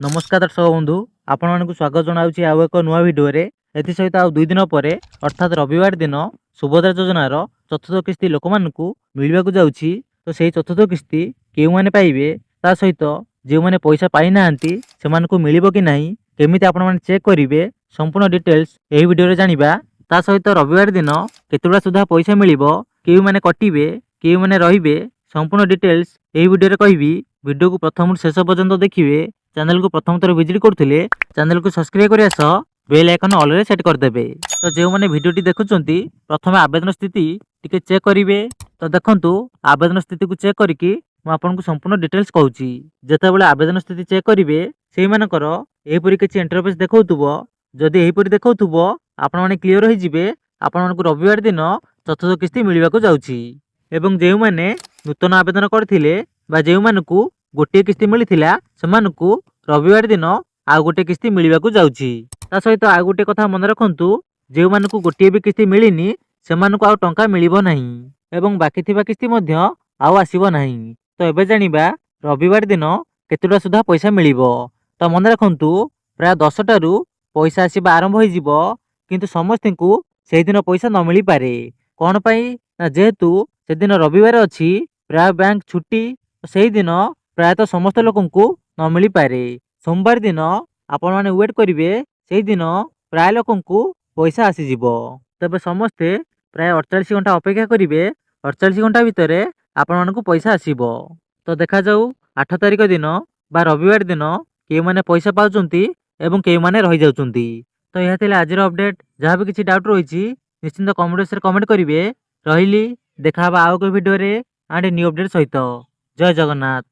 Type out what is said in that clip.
नमस्कार दर्शक बंधु आपण मानक स्वागत जनाऊँ आउ एक नुआ भिडियो एसत आउ 2 दिन पर अर्थात रविवार दिन सुभद्रा योजनार चतुर्थ किस्ती लोक मानक मिलवाक जाऊँगी। तो सही चतुर्थ किस्ती क्यों मैंने पाइबे ता सहित जो मैंने पैसा पाई ना से मिलिबो कि नहीं केमिति आपण माने चेक करेंगे संपूर्ण डिटेल्स यही वीडियो जानिबा। ता सहित रविवार दिन केतुड़ा सुधा पैसा मिलिबो क्यों मैंने कटिबे क्यों मैंने रहिबे संपूर्ण डिटेल्स यही वीडियो कहबी। वीडियो को प्रथम शेष पर्यंत देखिए। चैनल को प्रथम थर विजिट करथिले चैनल को सब्सक्राइब करिया सह बेल आइकन ऑल रे सेट कर देबे। तो जो माने वीडियोटी देखुचंती प्रथमे आवेदन स्थिति टिके चेक करिवे। तो देखंतु आवेदन स्थिति को चेक करिकि मैं आपनको संपूर्ण डिटेल्स कहूची। जेतेबेले आवेदन स्थिति चेक करिवे सेही मानकर एहिपरि किछि इंटरफेस देखौतुबो। जदि एहिपरि देखौतुबो आपण माने क्लियर होई जिवे आपण मानकु रविवार दिन चतुर्थ किस्ती मिलिबाकू जाउची। एवं जेउ माने नूतन आवेदन करथिले बा जेउ मानकु गोटे किस्ती मिलिथिला सेमानकु रविवार दिन आउ गोटे किस्ती मिलिबाकू जाउची। ता सहित आउ गोटे कथा मन रखंतु जेउ मानकु गोटे भी किस्ती मिलिनी सेमानकु आउ टंका मिलिबो नाही एवं बाकी थिबा किस्ती मध्य आउ आसीबो नाही। तो एबे जानिबा रविवार दिन केतुडा सुधा पैसा मिलिबो। तो मन रखंतु प्राय 10 टारू पैसा आसीबा आरंभ होई जिवो किंतु समस्तinku सेही दिन पैसा न मिली पारे। कोन पई ना जेहेतु से दिन रविवार अछि प्राय बैंक छुट्टी सेही दिन प्रायतः समस्त लोकंकु न मिली पारे। सोमवार दिन आपण माने वेट करिवे सेही दिन प्राय लोकंकु पैसा आसी जिवो। तबे समस्ते प्राय 48 घंटा अपेक्षा करिवे 48 घंटा भितर आपण मानकु पैसा आसीबो। तो देखा जाऊ 8 तारिख दिन बा रविवार दिन के माने पैसा पाउचंती एवं के माने रहि जाउचंती। तो यह थिला आजिर अपडेट। जहाँ भी किछि डाउट रहिछि निश्चिंत कमेंट बॉक्स रे कमेंट करिवे। रहिली देखा आउ कोई वीडियो रे आंड न्यू अपडेट सहित। जय जगन्नाथ।